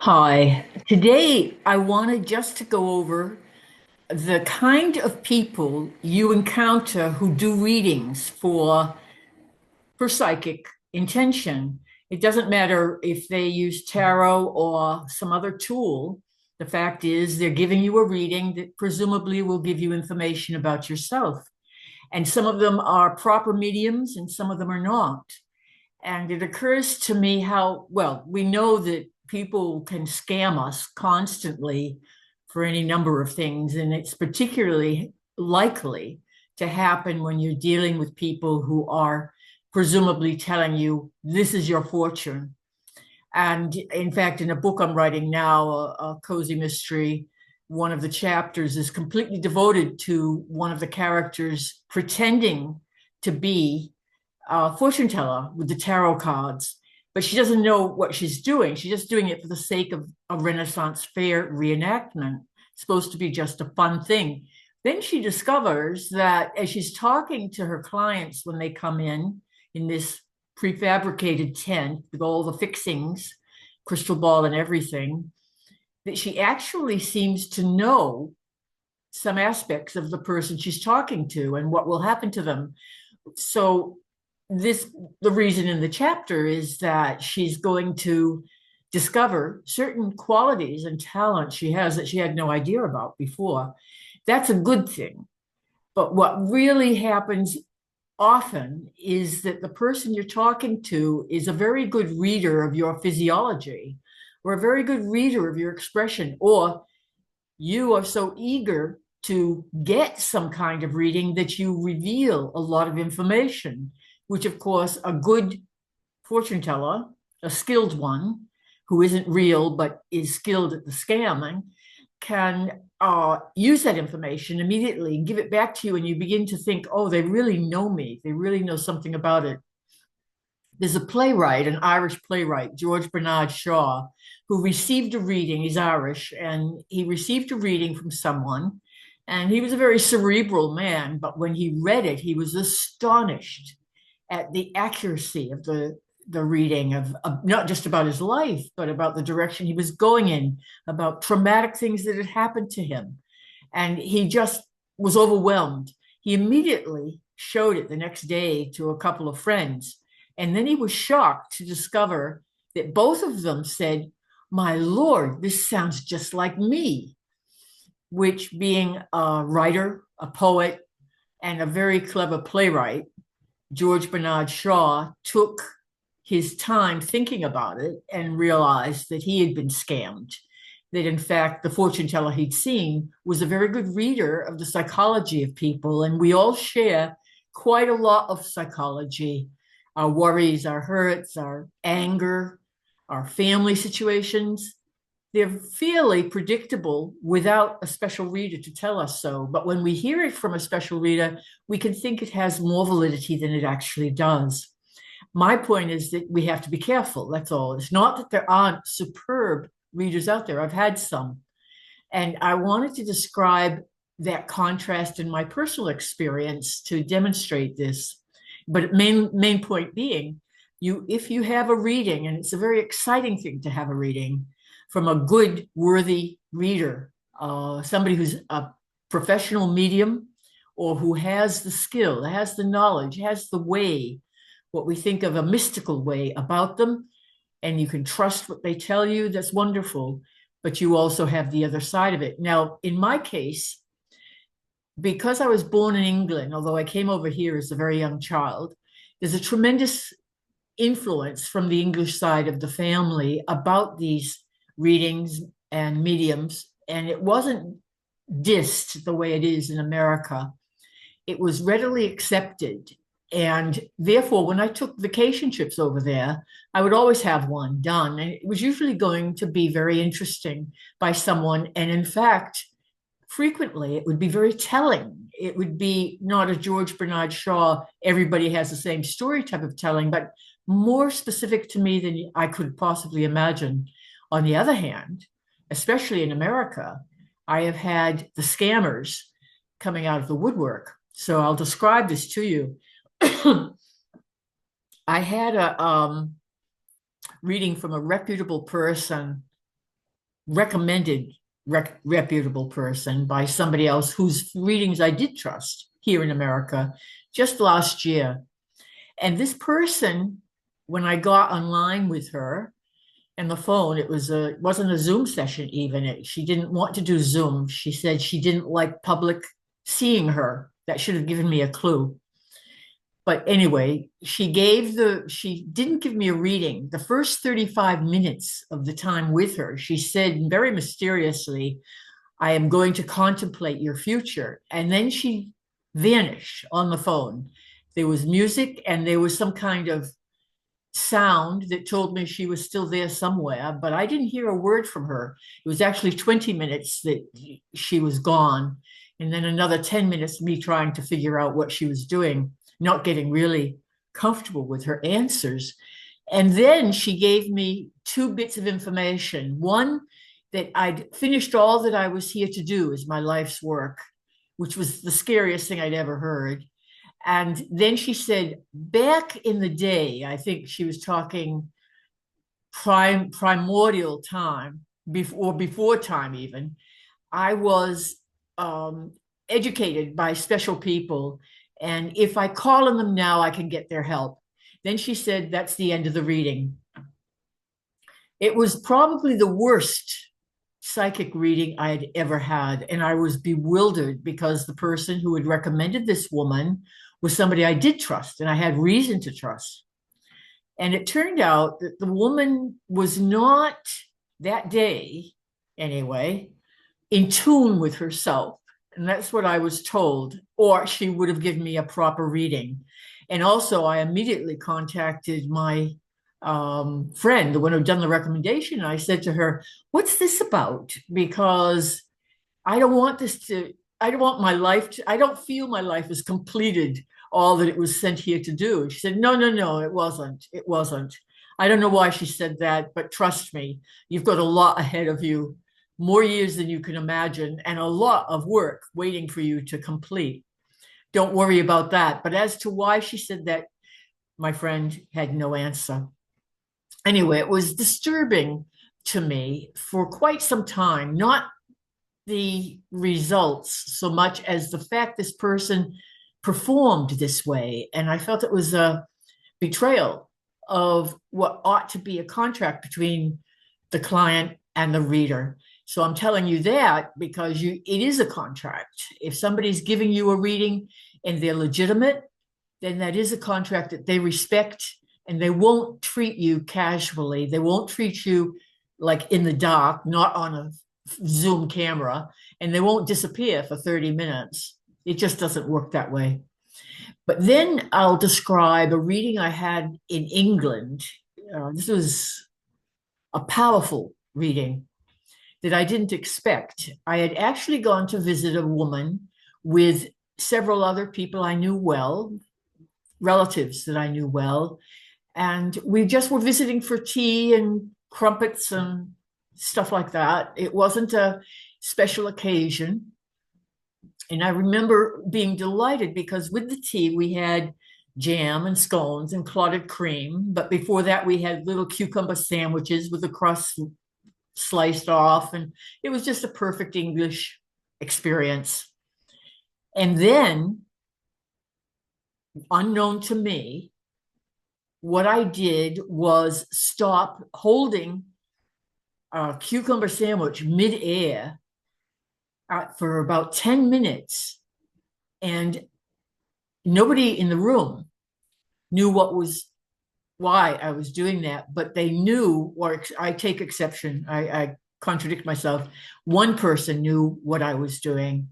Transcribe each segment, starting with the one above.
Hi. Today, I wanted just to go over the kind of people you encounter who do readings for psychic intention. It doesn't matter if they use tarot or some other tool. The fact is, they're giving you a reading that presumably will give you information about yourself. And some of them are proper mediums and some of them are not. And it occurs to me how, well, we know that people can scam us constantly for any number of things. And it's particularly likely to happen when you're dealing with people who are presumably telling you, this is your fortune. And in fact, in a book I'm writing now, a cozy mystery, one of the chapters is completely devoted to one of the characters pretending to be fortune teller with the tarot cards, but she doesn't know what she's doing. She's just doing it for the sake of a Renaissance fair reenactment. It's supposed to be just a fun thing. Then she discovers that as she's talking to her clients when they come in this prefabricated tent with all the fixings, crystal ball and everything, that she actually seems to know some aspects of the person she's talking to and what will happen to them. So this the reason in the chapter is that she's going to discover certain qualities and talents she has that she had no idea about before. That's a good thing. But what really happens often is that the person you're talking to is a very good reader of your physiology or a very good reader of your expression, or you are so eager to get some kind of reading that you reveal a lot of information, which, of course, a good fortune teller, a skilled one who isn't real but is skilled at the scamming, can use that information immediately and give it back to you. And you begin to think, oh, they really know me. They really know something about it. There's a playwright, an Irish playwright, George Bernard Shaw, who received a reading. He's Irish, and he received a reading from someone. And he was a very cerebral man, but when he read it, he was astonished at the accuracy of the reading of not just about his life, but about the direction he was going in, about traumatic things that had happened to him. And he just was overwhelmed. He immediately showed it the next day to a couple of friends. And then he was shocked to discover that both of them said, my Lord, this sounds just like me, which, being a writer, a poet, and a very clever playwright, George Bernard Shaw took his time thinking about it and realized that he had been scammed. That in fact, the fortune teller he'd seen was a very good reader of the psychology of people. And we all share quite a lot of psychology, our worries, our hurts, our anger, our family situations. They're fairly predictable without a special reader to tell us so. But when we hear it from a special reader, we can think it has more validity than it actually does. My point is that we have to be careful. That's all. It's not that there aren't superb readers out there. I've had some. And I wanted to describe that contrast in my personal experience to demonstrate this. But main point being, if you have a reading, and it's a very exciting thing to have a reading from a good, worthy reader, somebody who's a professional medium or who has the skill, has the knowledge, has the way, what we think of a mystical way about them, and you can trust what they tell you, that's wonderful. But you also have the other side of it. Now, in my case, because I was born in England, although I came over here as a very young child, there's a tremendous influence from the English side of the family about these readings and mediums. And it wasn't dissed the way it is in America. It was readily accepted. And therefore, when I took vacation trips over there, I would always have one done. And it was usually going to be very interesting by someone. And in fact, frequently it would be very telling. It would be not a George Bernard Shaw, everybody has the same story type of telling, but more specific to me than I could possibly imagine. On the other hand, especially in America, I have had the scammers coming out of the woodwork. So I'll describe this to you. I had a reading from a reputable person, recommended reputable person by somebody else whose readings I did trust here in America just last year. And this person, when I got online with her and the phone, it wasn't a Zoom session even. She didn't want to do Zoom. She said she didn't like public seeing her. That should have given me a clue. But anyway, she didn't give me a reading. The first 35 minutes of the time with her, she said very mysteriously, I am going to contemplate your future. And then she vanished on the phone. There was music and there was some kind of sound that told me she was still there somewhere, but I didn't hear a word from her. It was actually 20 minutes that she was gone, and then another 10 minutes me trying to figure out what she was doing, not getting really comfortable with her answers. And then she gave me two bits of information. One, that I'd finished all that I was here to do as my life's work, which was the scariest thing I'd ever heard. And then she said, back in the day, I think she was talking primordial time, before time even, I was educated by special people. And if I call on them now, I can get their help. Then she said, that's the end of the reading. It was probably the worst psychic reading I had ever had. And I was bewildered because the person who had recommended this woman was somebody I did trust and I had reason to trust. And it turned out that the woman was not, that day anyway, in tune with herself. And that's what I was told, or she would have given me a proper reading. And also, I immediately contacted my friend, the one who'd done the recommendation. And I said to her, what's this about? Because I don't want this to, I don't want my life to, I don't feel my life is completed, all that it was sent here to do. And she said, no, no, no, it wasn't. It wasn't. I don't know why she said that, but trust me, you've got a lot ahead of you, more years than you can imagine, and a lot of work waiting for you to complete. Don't worry about that. But as to why she said that, my friend had no answer. Anyway, it was disturbing to me for quite some time, not the results so much as the fact this person performed this way. And I felt it was a betrayal of what ought to be a contract between the client and the reader. So I'm telling you that because it is a contract. If somebody's giving you a reading and they're legitimate, then that is a contract that they respect, and they won't treat you casually. They won't treat you like in the dark, not on a Zoom camera, and they won't disappear for 30 minutes. It just doesn't work that way. But then I'll describe a reading I had in England. This was a powerful reading that I didn't expect. I had actually gone to visit a woman with several other people I knew well, relatives that I knew well. And we just were visiting for tea and crumpets and stuff like that. It wasn't a special occasion. And I remember being delighted because with the tea, we had jam and scones and clotted cream. But before that, we had little cucumber sandwiches with the crust sliced off. And it was just a perfect English experience. And then, unknown to me, what I did was stop holding a cucumber sandwich midair for about 10 minutes. And nobody in the room knew why I was doing that, but they knew, or I take exception, I contradict myself. One person knew what I was doing,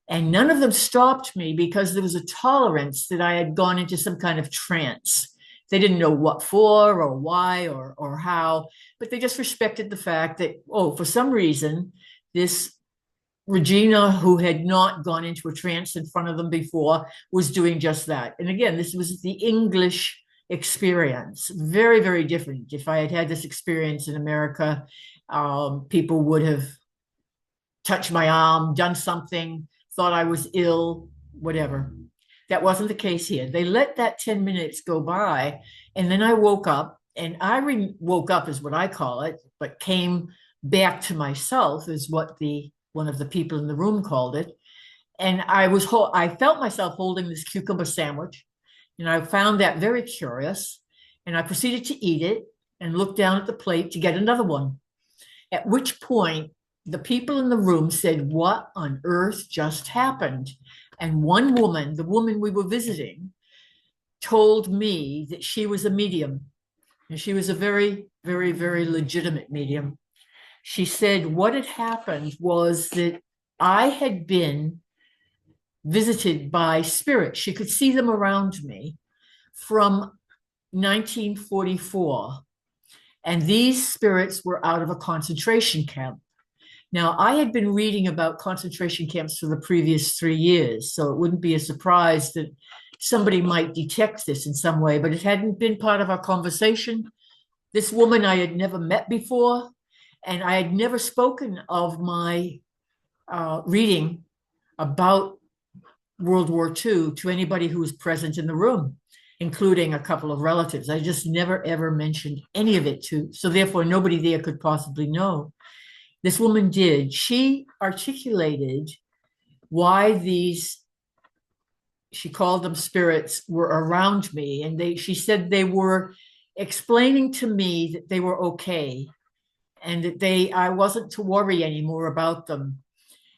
and none of them stopped me because there was a tolerance that I had gone into some kind of trance. They didn't know what for or why or how, but they just respected the fact that, oh, for some reason, this Regina, who had not gone into a trance in front of them before, was doing just that. And again, this was the English experience, very, very different. If I had had this experience in America, people would have touched my arm, done something, thought I was ill, whatever. That wasn't the case here. They let that 10 minutes go by, and then I woke up And woke up is what I call it, but came back to myself is what the one of the people in the room called it. And I felt myself holding this cucumber sandwich, and I found that very curious. And I proceeded to eat it and look down at the plate to get another one. At which point, the people in the room said, "What on earth just happened?" And one woman, the woman we were visiting, told me that she was a medium. And she was a very, very, very legitimate medium. She said what had happened was that I had been visited by spirits. She could see them around me from 1944. And these spirits were out of a concentration camp. Now, I had been reading about concentration camps for the previous 3 years, so it wouldn't be a surprise that somebody might detect this in some way, but it hadn't been part of our conversation. This woman I had never met before, and I had never spoken of my reading about World War II to anybody who was present in the room, including a couple of relatives. I just never, ever mentioned any of it to, so therefore nobody there could possibly know. This woman did. She articulated why these, she called them spirits, were around me. And she said they were explaining to me that they were okay and that I wasn't to worry anymore about them,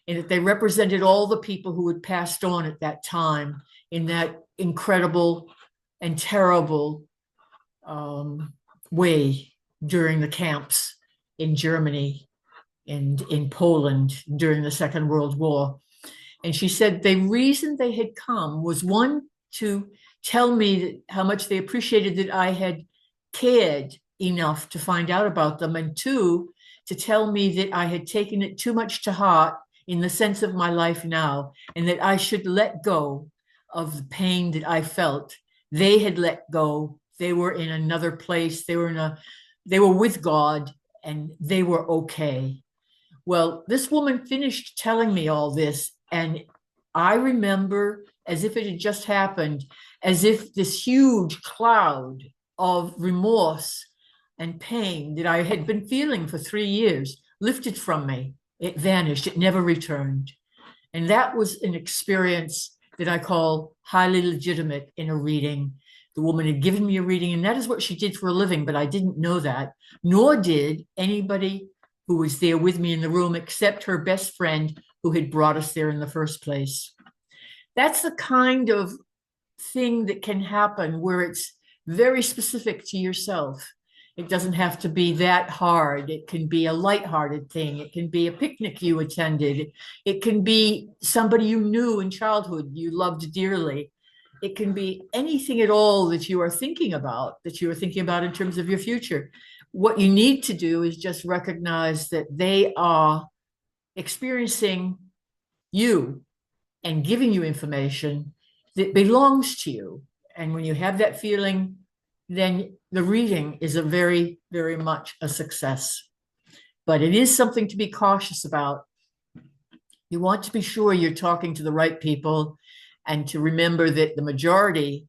and that they represented all the people who had passed on at that time in that incredible and terrible way during the camps in Germany and in Poland during the Second World War. And she said the reason they had come was, one, to tell me how much they appreciated that I had cared enough to find out about them, and two, to tell me that I had taken it too much to heart in the sense of my life now, and that I should let go of the pain that I felt. They had let go. They were in another place. They were with God, and they were okay. Well, this woman finished telling me all this, and I remember, as if it had just happened, as if this huge cloud of remorse and pain that I had been feeling for 3 years lifted from me. It vanished. It never returned. And that was an experience that I call highly legitimate in a reading. The woman had given me a reading, and that is what she did for a living, but I didn't know that, nor did anybody who was there with me in the room, except her best friend who had brought us there in the first place. That's the kind of thing that can happen where it's very specific to yourself. It doesn't have to be that hard. It can be a lighthearted thing. It can be a picnic you attended. It can be somebody you knew in childhood you loved dearly. It can be anything at all that you are thinking about in terms of your future. What you need to do is just recognize that they are experiencing you and giving you information that belongs to you. And when you have that feeling, then the reading is a very, very much a success. But it is something to be cautious about. You want to be sure you're talking to the right people, and to remember that the majority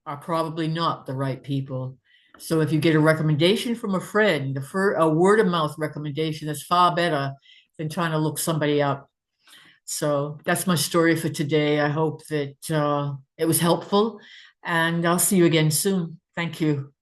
are probably not the right people. So if you get a recommendation from a friend, a word of mouth recommendation is far better than trying to look somebody up. So that's my story for today. I hope that it was helpful, and I'll see you again soon. Thank you.